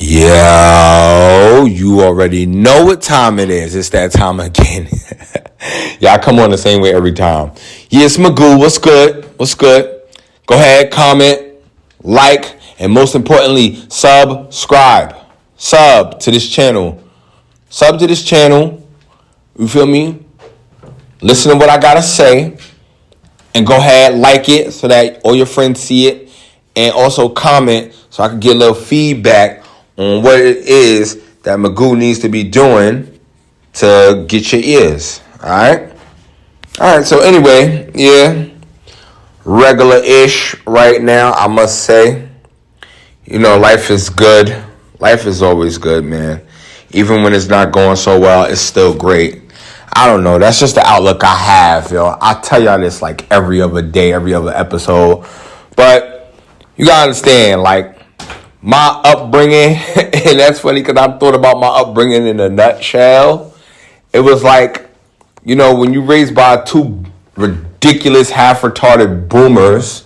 Yo, you already know what time it is. It's that time again. Yeah, I come on the same way every time. Yes, Magoo, what's good? What's good? Go ahead, comment, like, and most importantly, subscribe. Sub to this channel. Sub to this channel. You feel me? Listen to what I gotta say. And go ahead, like it so that all your friends see it. And also comment so I can get a little feedback on what it is that Magoo needs to be doing to get your ears. Alright? Alright, so anyway, yeah. Regular-ish right now, I must say. You know, life is good. Life is always good, man. Even when it's not going so well, it's still great. I don't know. That's just the outlook I have, yo. I tell y'all this like every other day, every other episode. But you gotta understand, like, my upbringing, and that's funny because I thought about my upbringing in a nutshell. It was like, you know, when you raised by two ridiculous, half-retarded boomers,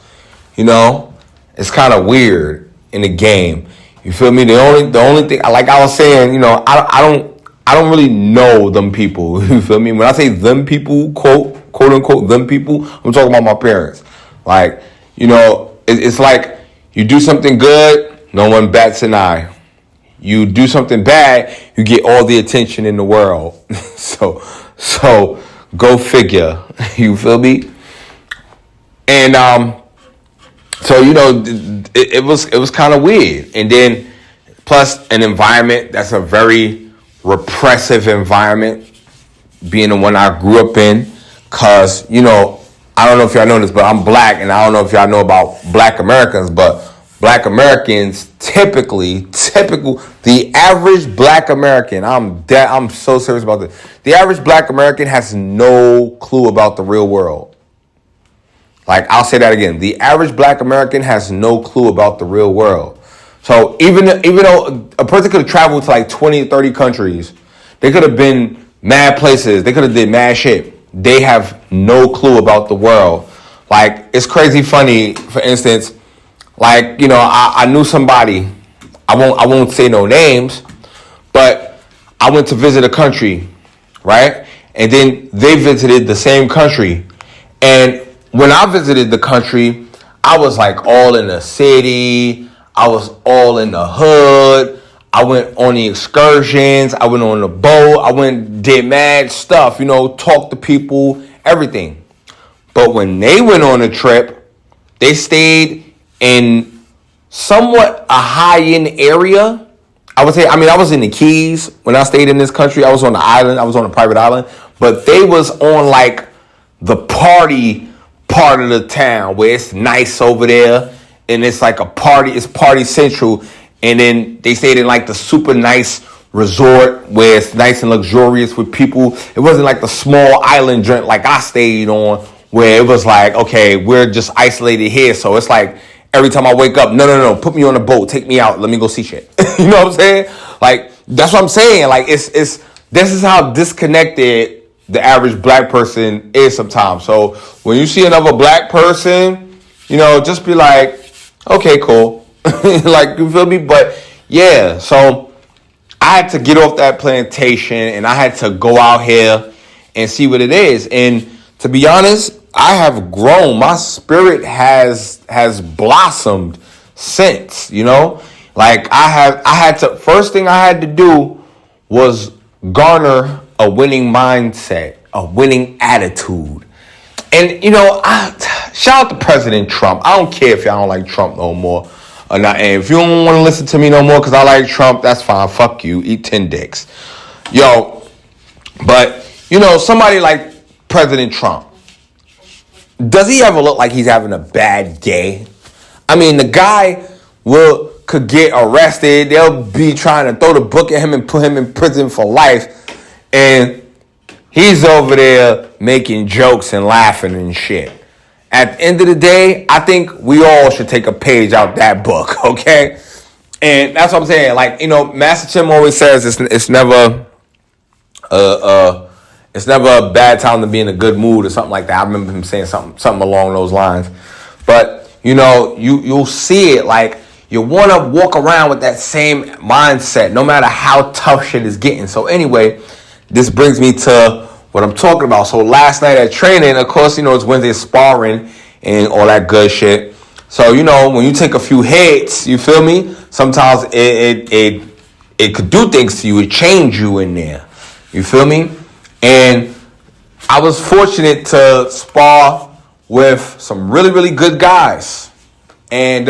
you know, it's kind of weird in the game. You feel me? The only thing, like I was saying, you know, I don't really know them people. You feel me? When I say them people, quote unquote them people, I'm talking about my parents. Like, you know, it's like you do something good, no one bats an eye. You do something bad, you get all the attention in the world. So go figure. You feel me? And so you know, it was kind of weird. And then plus an environment that's a very repressive environment, being the one I grew up in. Cause you know, I don't know if y'all know this, but I'm black, and I don't know if y'all know about Black Americans, but Black Americans typical, the average Black American, I'm so serious about this. The average Black American has no clue about the real world. Like, I'll say that again. The average Black American has no clue about the real world. So even though a person could have traveled to like 20, 30 countries, they could have been mad places, they could have did mad shit. They have no clue about the world. Like, it's crazy funny, for instance, like, you know, I knew somebody, I won't say no names, but I went to visit a country, right? And then they visited the same country. And when I visited the country, I was like all in the city, I was all in the hood, I went on the excursions, I went on the boat, I went did mad stuff, you know, talked to people, everything. But when they went on a trip, they stayed in somewhat a high-end area. I would say, I was in the Keys when I stayed in this country. I was on the island. I was on a private island. But they was on, like, the party part of the town where it's nice over there. And it's like a party. It's party central. And then they stayed in, like, the super nice resort where it's nice and luxurious with people. It wasn't like the small island joint like I stayed on where it was like, okay, we're just isolated here. So it's like, every time I wake up, no, put me on a boat, take me out, let me go see shit. You know what I'm saying? Like, that's what I'm saying. Like, this is how disconnected the average Black person is sometimes. So when you see another Black person, you know, just be like, okay, cool. Like, you feel me? But yeah, so I had to get off that plantation and I had to go out here and see what it is. And to be honest, I have grown. My spirit has blossomed since, you know? Like, first thing I had to do was garner a winning mindset, a winning attitude. And, you know, shout out to President Trump. I don't care if y'all don't like Trump no more or not. And if you don't want to listen to me no more because I like Trump, that's fine. Fuck you. Eat 10 dicks. Yo, but, you know, somebody like President Trump, does he ever look like he's having a bad day? I mean, the guy could get arrested. They'll be trying to throw the book at him and put him in prison for life. And he's over there making jokes and laughing and shit. At the end of the day, I think we all should take a page out that book, okay? And that's what I'm saying. Like, you know, Master Tim always says it's never a bad time to be in a good mood or something like that. I remember him saying something along those lines. But, you know, you'll see it. Like, You want to walk around with that same mindset, no matter how tough shit is getting. So anyway, this brings me to what I'm talking about. So last night at training, of course, it's Wednesday sparring and all that good shit. So, when you take a few hits, you feel me? Sometimes it could do things to you. It change you in there. You feel me? And I was fortunate to spar with some really, really good guys. And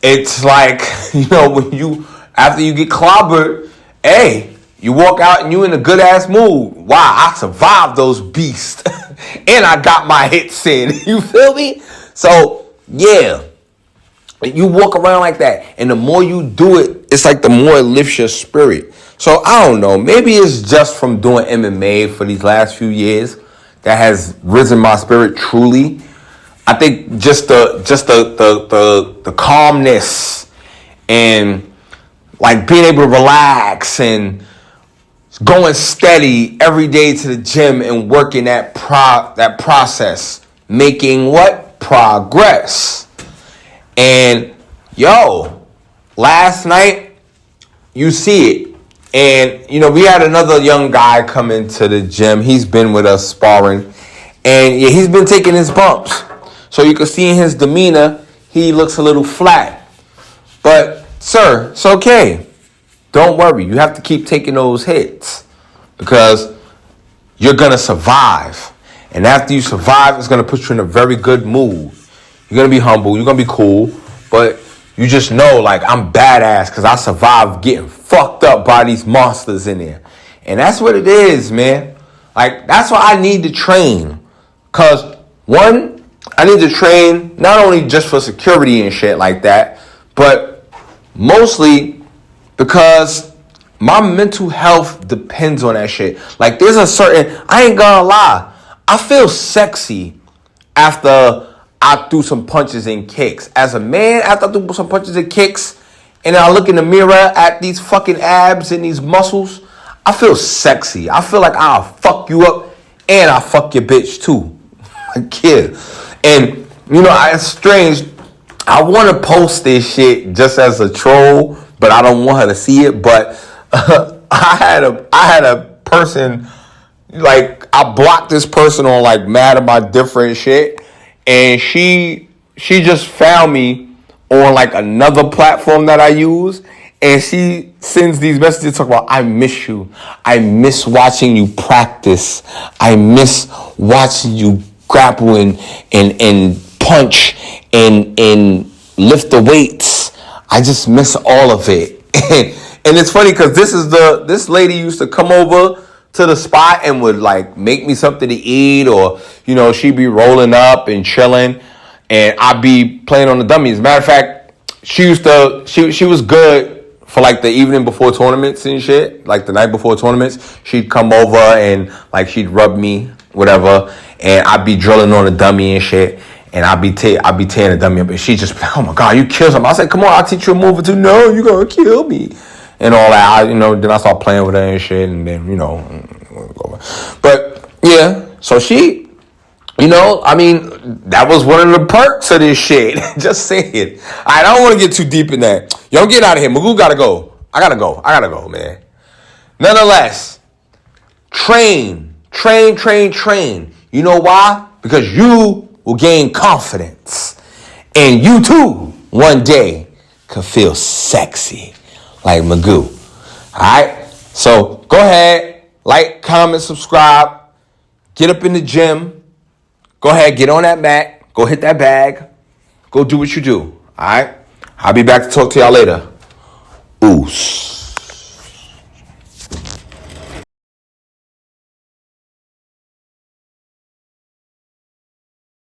it's like, when after you get clobbered, hey, you walk out and you in a good ass mood. Wow, I survived those beasts. And I got my hits in. You feel me? So, yeah. You walk around like that. And the more you do it, it's like the more it lifts your spirit. So, I don't know. Maybe it's just from doing MMA for these last few years that has risen my spirit truly. I think just the calmness and like being able to relax and going steady every day to the gym and working that process, making what? Progress. And last night you see it. And we had another young guy come into the gym. He's been with us sparring, and yeah, he's been taking his bumps. So you can see in his demeanor, he looks a little flat. But, sir, it's okay. Don't worry. You have to keep taking those hits because you're going to survive. And after you survive, it's going to put you in a very good mood. You're going to be humble. You're going to be cool. But you just know, like, I'm badass because I survived getting fucked up by these monsters in there. And that's what it is, man. Like, that's why I need to train. Because, one, I need to train not only just for security and shit like that, but mostly because my mental health depends on that shit. Like, there's I ain't gonna lie, I feel sexy after I threw some punches and kicks. As a man, after I threw some punches and kicks, and I look in the mirror at these fucking abs and these muscles, I feel sexy. I feel like I'll fuck you up and I'll fuck your bitch too. A kid. And, it's strange. I want to post this shit just as a troll, but I don't want her to see it. But I had a person, like, I blocked this person on, like, mad about different shit. And she just found me on, like, another platform that I use. And she sends these messages talking about, I miss you. I miss watching you practice. I miss watching you grapple and punch and lift the weights. I just miss all of it. And it's funny because this lady used to come over to the spot and would like make me something to eat, or she'd be rolling up and chilling and I'd be playing on the dummy. As a matter of fact, she was good for like the evening before tournaments and shit. Like the night before tournaments, she'd come over and like she'd rub me, whatever, and I'd be drilling on the dummy and shit, and I'd be tearing the dummy up, and she just be like, oh my God, you killed something. I said, come on, I'll teach you a move or two. No, you're gonna kill me. And all that, then I start playing with her and shit, and then, but yeah, so she, that was one of the perks of this shit. Just saying. I don't want to get too deep in that. Yo, I'm getting out of here. Magoo gotta go. I gotta go, man. Nonetheless, train. You know why? Because you will gain confidence. And you too, one day, could feel sexy like Magoo. Alright? So go ahead, like, comment, subscribe, get up in the gym, go ahead, get on that mat, go hit that bag, go do what you do. Alright? I'll be back to talk to y'all later. Oos.